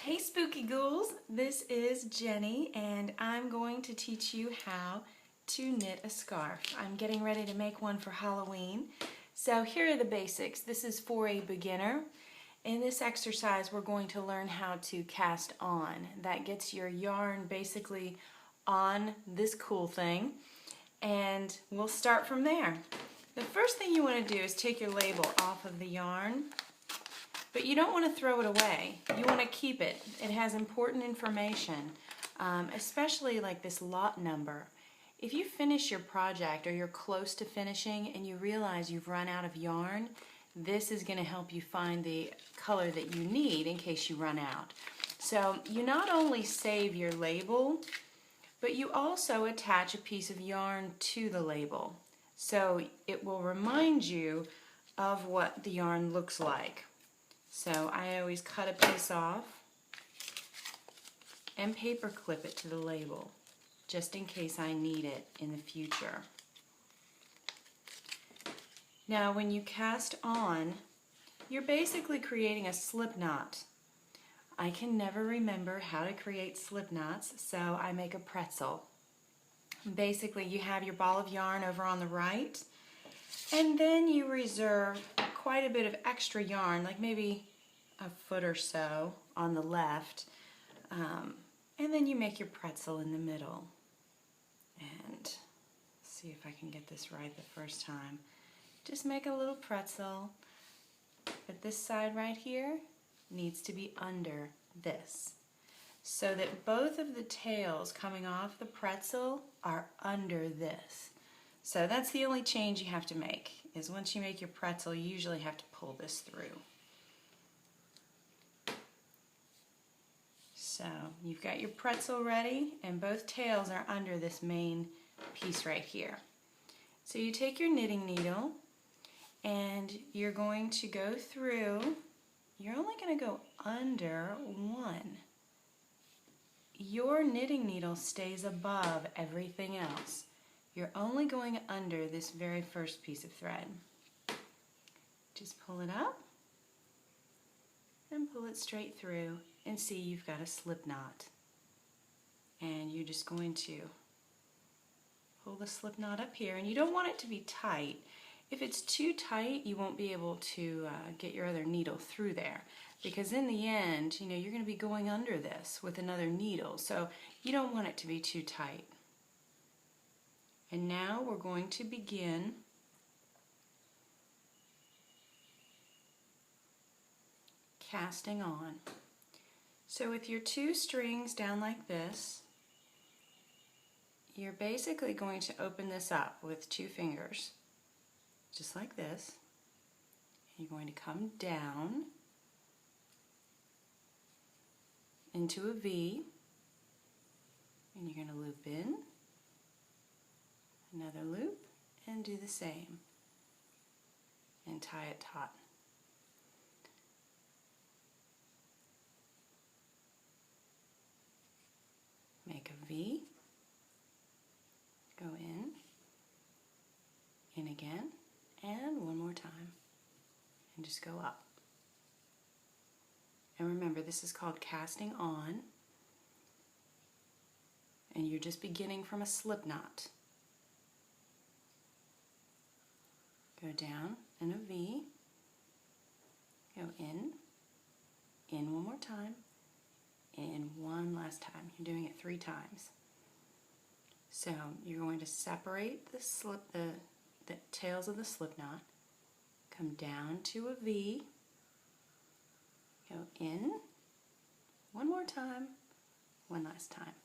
Hey Spooky Ghouls, this is Jenny and I'm going to teach you how to knit a scarf. I'm getting ready to make one for Halloween. So here are the basics. This is for a beginner. In this exercise we're going to learn how to cast on. That gets your yarn basically on this cool thing and we'll start from there. The first thing you want to do is take your label off of the yarn. But you don't want to throw it away. You want to keep it. It has important information, especially like this lot number. If you finish your project or you're close to finishing and you realize you've run out of yarn, this is going to help you find the color that you need in case you run out. So you not only save your label, but you also attach a piece of yarn to the label. So it will remind you of what the yarn looks like. So I always cut a piece off and paper clip it to the label, just in case I need it in the future. Now when you cast on, you're basically creating a slip knot. I can never remember how to create slip knots, so I make a pretzel. Basically you have your ball of yarn over on the right, and then you reserve quite a bit of extra yarn, like maybe a foot or so on the left, and then you make your pretzel in the middle. And see if I can get this right the first time. Just make a little pretzel, but this side right here needs to be under this, so that both of the tails coming off the pretzel are under this. So that's the only change you have to make, is once you make your pretzel, you usually have to pull this through. So you've got your pretzel ready and both tails are under this main piece right here. So you take your knitting needle and you're going to go through, you're only going to go under one. Your knitting needle stays above everything else. You're only going under this very first piece of thread. Just pull it up and pull it straight through, and see you've got a slip knot. And you're just going to pull the slip knot up here, and you don't want it to be tight. If it's too tight, you won't be able to get your other needle through there, because in the end, you're going to be going under this with another needle, so you don't want it to be too tight. And now we're going to begin casting on. So with your two strings down like this, you're basically going to open this up with two fingers, just like this. You're going to come down into a V, and you're going to loop in, another loop, and do the same, and tie it taut. Make a V, go in again, and one more time, and just go up. And remember, this is called casting on, and you're just beginning from a slip knot. Go down in a V, go in one more time, and one last time. You're doing it 3 times. So you're going to separate the tails of the slip knot, come down to a V, go in, one more time, one last time.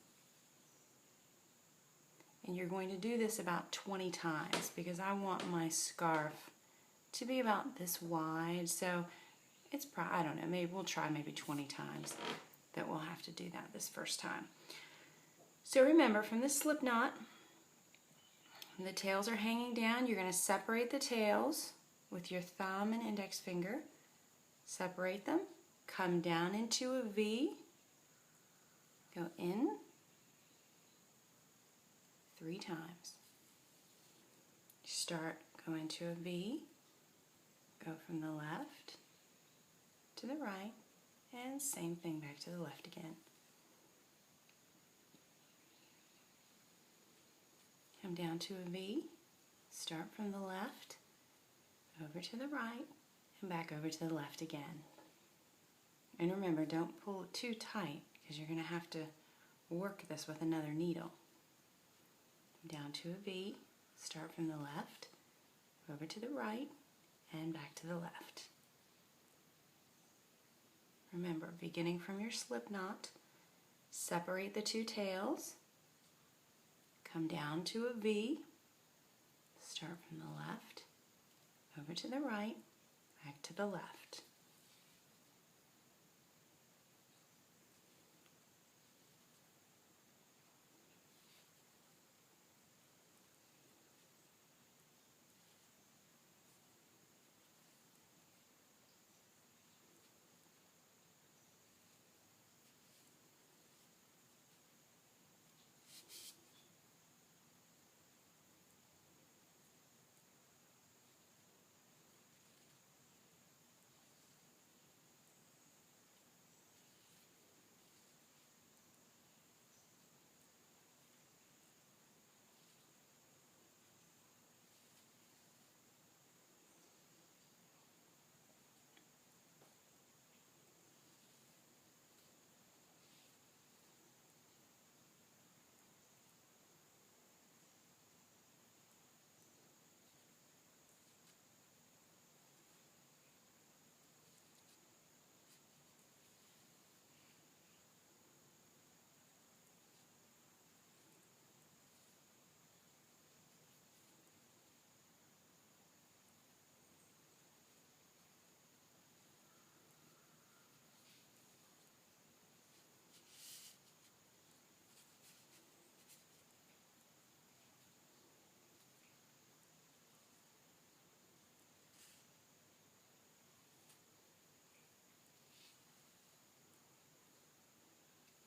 And you're going to do this about 20 times because I want my scarf to be about this wide, so it's probably, I don't know, maybe we'll try maybe 20 times that we'll have to do that this first time. So remember, from this slip knot, when the tails are hanging down, you're going to separate the tails with your thumb and index finger. Separate them, come down into a V, go in 3 times. Start, go into a V, go from the left to the right, And same thing back to the left again. Come down to a V, start from the left, over to the right, and back over to the left again. And remember, don't pull it too tight because you're going to have to work this with another needle. Down to a V, start from the left, over to the right, and back to the left. Remember, beginning from your slip knot, separate the two tails, come down to a V, start from the left, over to the right, back to the left.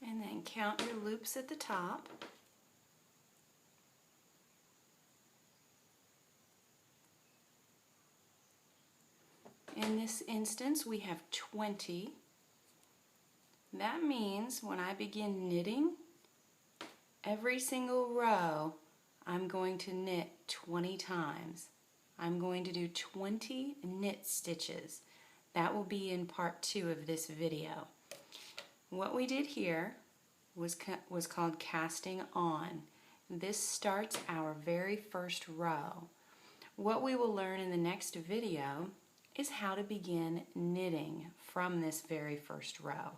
And then count your loops at the top. In this instance, we have 20. That means when I begin knitting, every single row, I'm going to knit 20 times. I'm going to do 20 knit stitches. That will be in part 2 of this video. What we did here was called casting on. This starts our very first row. What we will learn in the next video is how to begin knitting from this very first row.